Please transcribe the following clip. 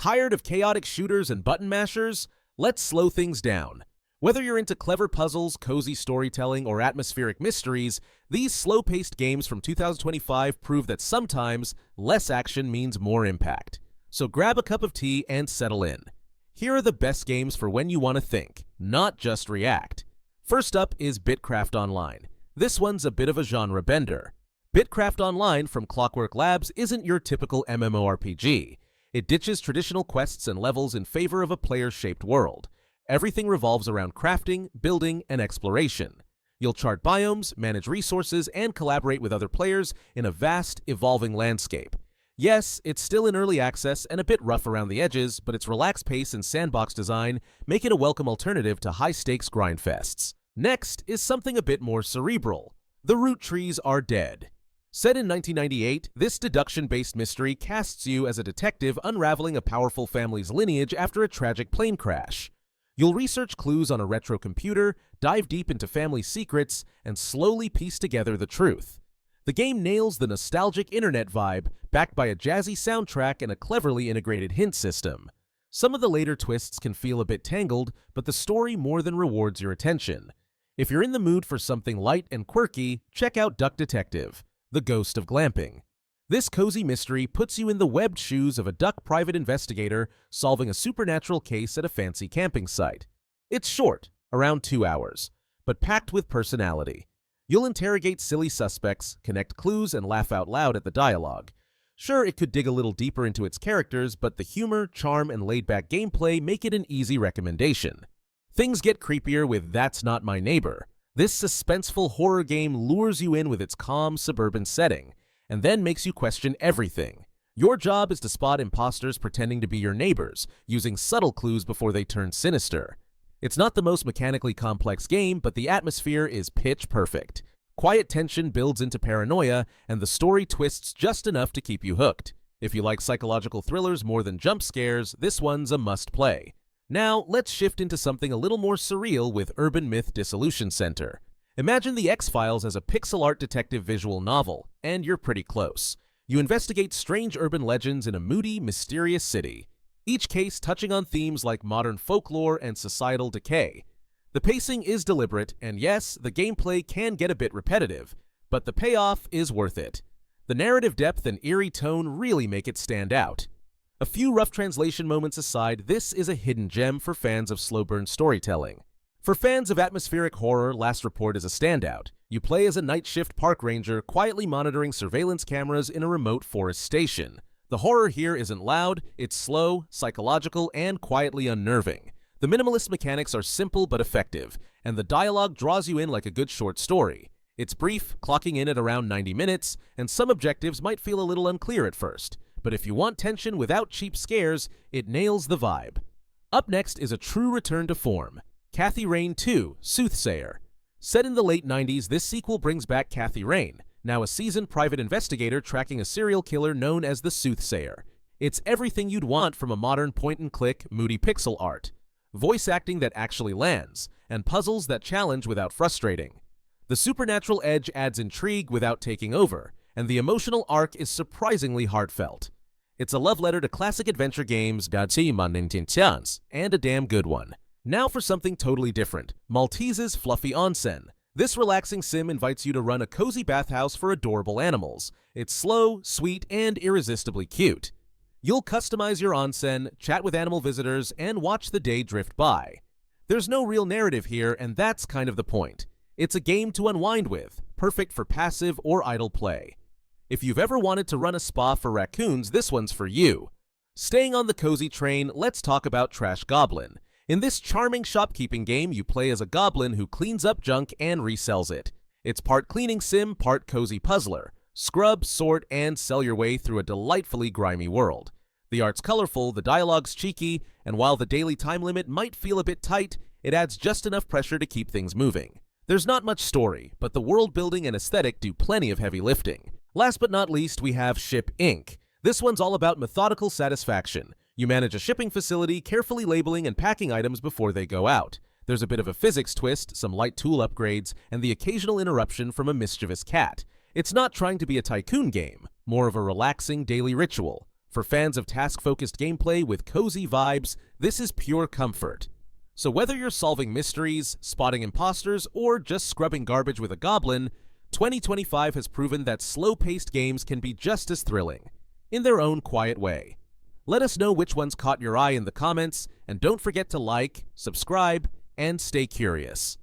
Tired of chaotic shooters and button mashers? Let's slow things down. Whether you're into clever puzzles, cozy storytelling, or atmospheric mysteries, these slow-paced games from 2025 prove that sometimes less action means more impact. So grab a cup of tea and settle in. Here are the best games for when you want to think, not just react. First up is BitCraft Online. This one's a bit of a genre bender. BitCraft Online from Clockwork Labs isn't your typical MMORPG. It ditches traditional quests and levels in favor of a player-shaped world. Everything revolves around crafting, building, and exploration. You'll chart biomes, manage resources, and collaborate with other players in a vast, evolving landscape. Yes, it's still in early access and a bit rough around the edges, but its relaxed pace and sandbox design make it a welcome alternative to high-stakes grindfests. Next is something a bit more cerebral. The Roottrees Are Dead. Set in 1998, this deduction-based mystery casts you as a detective unraveling a powerful family's lineage after a tragic plane crash. You'll research clues on a retro computer, dive deep into family secrets, and slowly piece together the truth. The game nails the nostalgic internet vibe, backed by a jazzy soundtrack and a cleverly integrated hint system. Some of the later twists can feel a bit tangled, but the story more than rewards your attention. If you're in the mood for something light and quirky, check out Duck Detective, The Ghost of Glamping. This cozy mystery puts you in the webbed shoes of a duck private investigator solving a supernatural case at a fancy camping site. It's short, around 2 hours, but packed with personality. You'll interrogate silly suspects, connect clues, and laugh out loud at the dialogue. Sure, it could dig a little deeper into its characters, but the humor, charm, and laid-back gameplay make it an easy recommendation. Things get creepier with That's Not My Neighbor. This suspenseful horror game lures you in with its calm, suburban setting, and then makes you question everything. Your job is to spot imposters pretending to be your neighbors, using subtle clues before they turn sinister. It's not the most mechanically complex game, but the atmosphere is pitch perfect. Quiet tension builds into paranoia, and the story twists just enough to keep you hooked. If you like psychological thrillers more than jump scares, this one's a must-play. Now, let's shift into something a little more surreal with Urban Myth Dissolution Center. Imagine the X-Files as a pixel art detective visual novel, and you're pretty close. You investigate strange urban legends in a moody, mysterious city, each case touching on themes like modern folklore and societal decay. The pacing is deliberate, and yes, the gameplay can get a bit repetitive, but the payoff is worth it. The narrative depth and eerie tone really make it stand out. A few rough translation moments aside, this is a hidden gem for fans of slow-burn storytelling. For fans of atmospheric horror, Last Report is a standout. You play as a night shift park ranger quietly monitoring surveillance cameras in a remote forest station. The horror here isn't loud, it's slow, psychological, and quietly unnerving. The minimalist mechanics are simple but effective, and the dialogue draws you in like a good short story. It's brief, clocking in at around 90 minutes, and some objectives might feel a little unclear at first. But if you want tension without cheap scares, it nails the vibe. Up next is a true return to form, Kathy Rain 2, Soothsayer. Set in the late 90s, this sequel brings back Kathy Rain, now a seasoned private investigator tracking a serial killer known as the Soothsayer. It's everything you'd want from a modern point-and-click, moody pixel art. Voice acting that actually lands, and puzzles that challenge without frustrating. The supernatural edge adds intrigue without taking over, and the emotional arc is surprisingly heartfelt. It's a love letter to classic adventure games, and a damn good one. Now for something totally different, Maltese's Fluffy Onsen. This relaxing sim invites you to run a cozy bathhouse for adorable animals. It's slow, sweet, and irresistibly cute. You'll customize your onsen, chat with animal visitors, and watch the day drift by. There's no real narrative here, and that's kind of the point. It's a game to unwind with, perfect for passive or idle play. If you've ever wanted to run a spa for raccoons, this one's for you. Staying on the cozy train, let's talk about Trash Goblin. In this charming shopkeeping game, you play as a goblin who cleans up junk and resells it. It's part cleaning sim, part cozy puzzler. Scrub, sort, and sell your way through a delightfully grimy world. The art's colorful, the dialogue's cheeky, and while the daily time limit might feel a bit tight, it adds just enough pressure to keep things moving. There's not much story, but the world building and aesthetic do plenty of heavy lifting. Last but not least, we have Ship Inc. This one's all about methodical satisfaction. You manage a shipping facility, carefully labeling and packing items before they go out. There's a bit of a physics twist, some light tool upgrades, and the occasional interruption from a mischievous cat. It's not trying to be a tycoon game, more of a relaxing daily ritual. For fans of task-focused gameplay with cozy vibes, this is pure comfort. So whether you're solving mysteries, spotting imposters, or just scrubbing garbage with a goblin, 2025 has proven that slow-paced games can be just as thrilling, in their own quiet way. Let us know which ones caught your eye in the comments, and don't forget to like, subscribe, and stay curious.